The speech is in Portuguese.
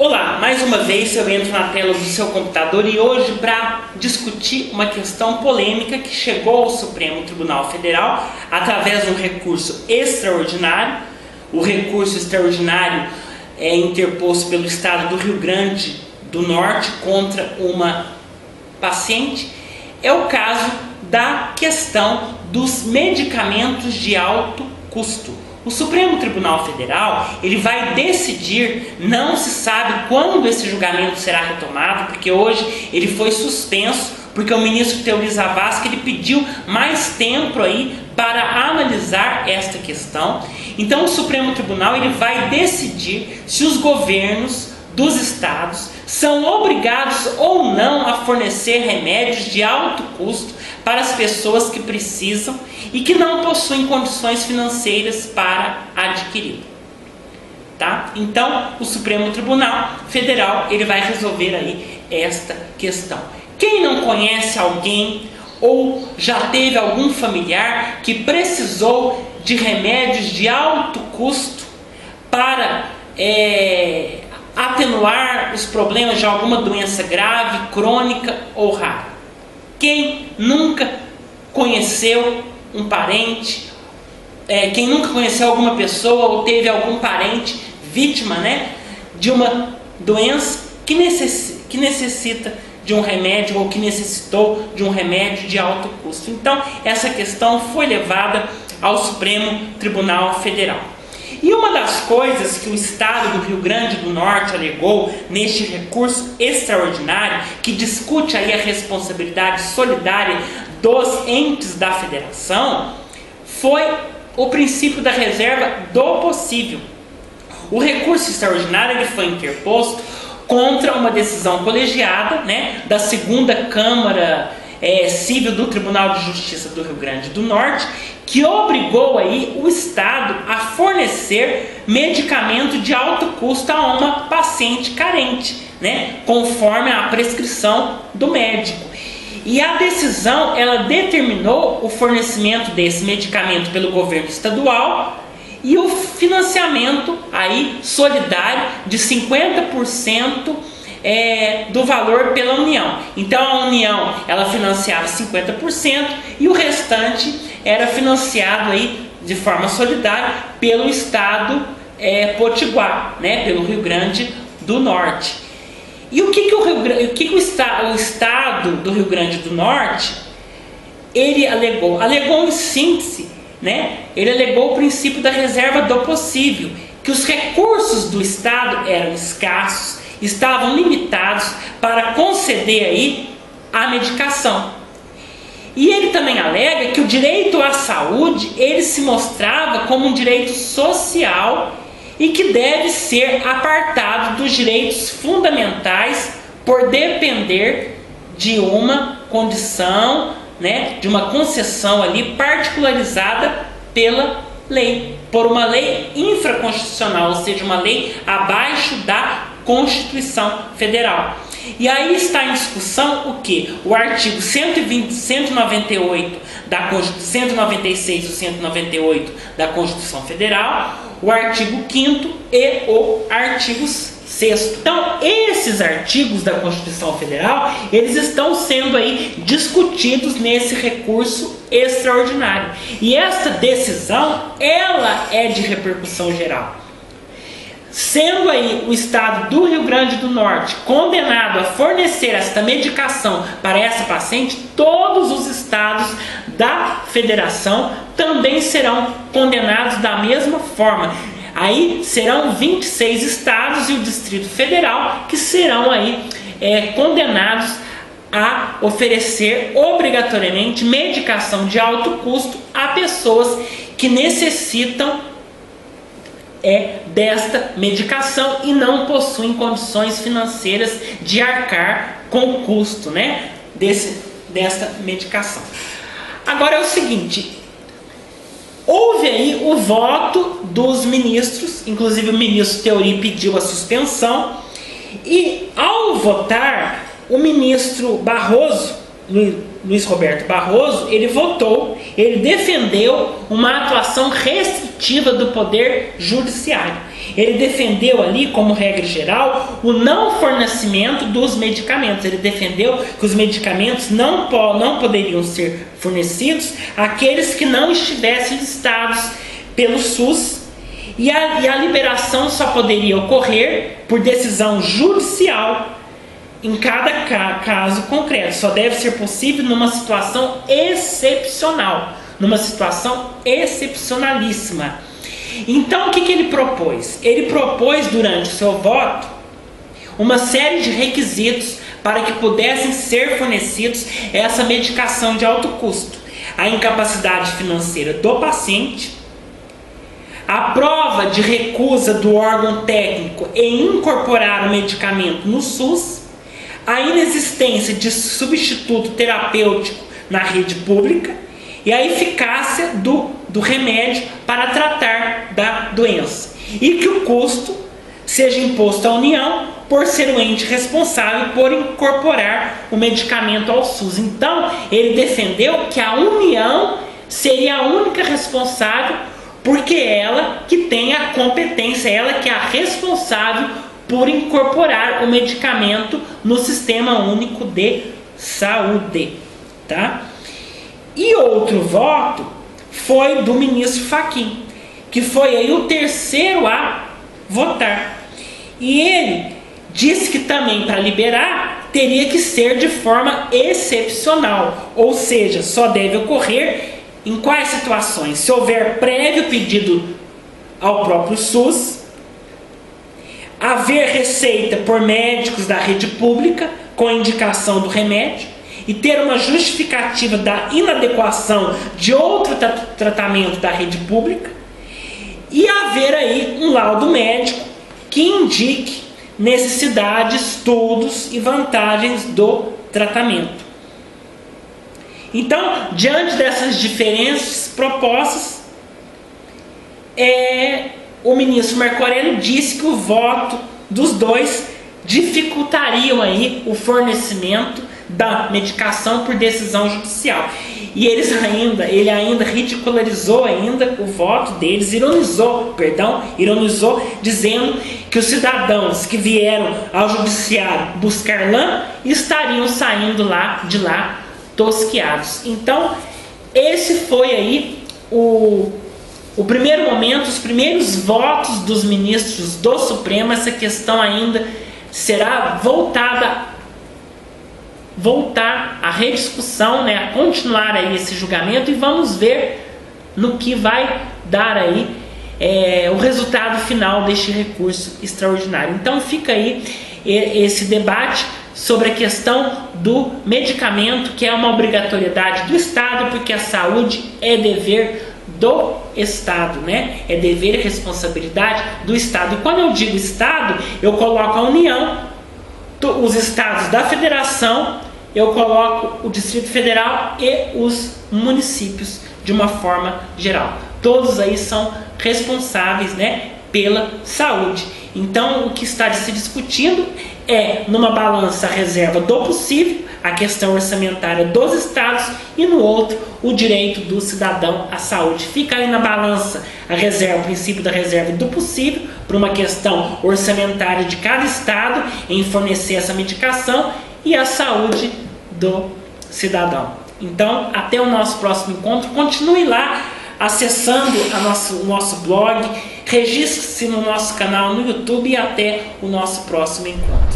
Olá, mais uma vez eu entro na tela do seu computador e hoje para discutir uma questão polêmica que chegou ao Supremo Tribunal Federal através de um recurso extraordinário. O recurso extraordinário é interposto pelo Estado do Rio Grande do Norte contra uma paciente. É o caso da questão dos medicamentos de alto custo. O Supremo Tribunal Federal, ele vai decidir, não se sabe quando esse julgamento será retomado, porque hoje ele foi suspenso, porque o ministro Teori Zavascki ele pediu mais tempo aí para analisar esta questão. Então o Supremo Tribunal ele vai decidir se os governos dos estados são obrigados ou não a fornecer remédios de alto custo para as pessoas que precisam e que não possuem condições financeiras para adquirir. Tá? Então, o Supremo Tribunal Federal ele vai resolver aí esta questão. Quem não conhece alguém ou já teve algum familiar que precisou de remédios de alto custo para atenuar os problemas de alguma doença grave, crônica ou rara? Quem nunca conheceu um parente, quem nunca conheceu alguma pessoa ou teve algum parente vítima, de uma doença que necessita de um remédio ou que necessitou de um remédio de alto custo? Então, essa questão foi levada ao Supremo Tribunal Federal. E uma das coisas que o Estado do Rio Grande do Norte alegou neste recurso extraordinário, que discute aí a responsabilidade solidária dos entes da federação, foi o princípio da reserva do possível. O recurso extraordinário ele foi interposto contra uma decisão colegiada, da segunda Câmara Civil do Tribunal de Justiça do Rio Grande do Norte, que obrigou aí o Estado a fornecer medicamento de alto custo a uma paciente carente, conforme a prescrição do médico. E a decisão ela determinou o fornecimento desse medicamento pelo governo estadual e o financiamento aí solidário de 50% do valor pela União. Então a União ela financiava 50% e o restante era financiado aí de forma solidária pelo Estado potiguar, pelo Rio Grande do Norte. E o que o Estado do Rio Grande do Norte ele alegou? Alegou em síntese, ele alegou o princípio da reserva do possível, que os recursos do Estado eram escassos, estavam limitados para conceder aí a medicação. E ele também alega que o direito à saúde ele se mostrava como um direito social e que deve ser apartado dos direitos fundamentais por depender de uma condição, de uma concessão ali particularizada pela lei, por uma lei infraconstitucional, ou seja, uma lei abaixo da Constituição Federal. E aí está em discussão o que? O artigo 198 da 196 e 198 da Constituição Federal, o artigo 5º e o artigo 6º. Então, esses artigos da Constituição Federal, eles estão sendo aí discutidos nesse recurso extraordinário. E esta decisão, ela é de repercussão geral. Sendo aí o Estado do Rio Grande do Norte condenado a fornecer esta medicação para essa paciente, todos os estados da federação também serão condenados da mesma forma. Aí serão 26 estados e o Distrito Federal que serão aí condenados a oferecer obrigatoriamente medicação de alto custo a pessoas que necessitam desta medicação e não possuem condições financeiras de arcar com o custo desta medicação. Agora é o seguinte, houve aí o voto dos ministros, inclusive o ministro Teori pediu a suspensão, e ao votar o ministro Barroso Luiz Roberto Barroso, ele votou, ele defendeu uma atuação restritiva do poder judiciário. Ele defendeu ali, como regra geral, o não fornecimento dos medicamentos. Ele defendeu que os medicamentos não poderiam ser fornecidos àqueles que não estivessem listados pelo SUS, e a liberação só poderia ocorrer por decisão judicial em cada caso concreto. Só deve ser possível numa situação excepcional, numa situação excepcionalíssima. Então, o que ele propôs? Ele propôs, durante o seu voto, uma série de requisitos para que pudessem ser fornecidos essa medicação de alto custo: a incapacidade financeira do paciente, a prova de recusa do órgão técnico em incorporar o medicamento no SUS, a inexistência de substituto terapêutico na rede pública e a eficácia do remédio para tratar da doença, e que o custo seja imposto à União por ser o ente responsável por incorporar o medicamento ao SUS. Então, ele defendeu que a União seria a única responsável, porque ela que tem a competência, ela que é a responsável por incorporar o medicamento no Sistema Único de Saúde, tá? E outro voto foi do ministro Fachin, que foi aí o terceiro a votar. E ele disse que também, para liberar, teria que ser de forma excepcional, ou seja, só deve ocorrer em quais situações? Se houver prévio pedido ao próprio SUS, haver receita por médicos da rede pública com indicação do remédio e ter uma justificativa da inadequação de outro tratamento da rede pública, e haver aí um laudo médico que indique necessidade, estudos e vantagens do tratamento. Então, diante dessas diferentes propostas, o ministro Marco Aurélio disse que o voto dos dois dificultariam aí o fornecimento da medicação por decisão judicial. E ele ainda ridicularizou ainda o voto deles, ironizou, dizendo que os cidadãos que vieram ao judiciário buscar lã estariam saindo de lá tosquiados. Então, esse foi aí o primeiro momento, os primeiros votos dos ministros do Supremo. Essa questão ainda será voltar à rediscussão, né, a continuar aí esse julgamento, e vamos ver no que vai dar aí o resultado final deste recurso extraordinário. Então fica aí esse debate sobre a questão do medicamento, que é uma obrigatoriedade do Estado, porque a saúde é dever do Estado, né? É dever e responsabilidade do Estado. E quando eu digo Estado, eu coloco a União, os estados da Federação, eu coloco o Distrito Federal e os municípios de uma forma geral. Todos aí são responsáveis, né, pela saúde. Então, o que está se discutindo é, numa balança, a reserva do possível, a questão orçamentária dos estados, e no outro, o direito do cidadão à saúde. Fica aí na balança a reserva, o princípio da reserva do possível, para uma questão orçamentária de cada estado em fornecer essa medicação, e a saúde do cidadão. Então, até o nosso próximo encontro. Continue lá acessando o nosso blog, registre-se no nosso canal no YouTube, e até o nosso próximo encontro.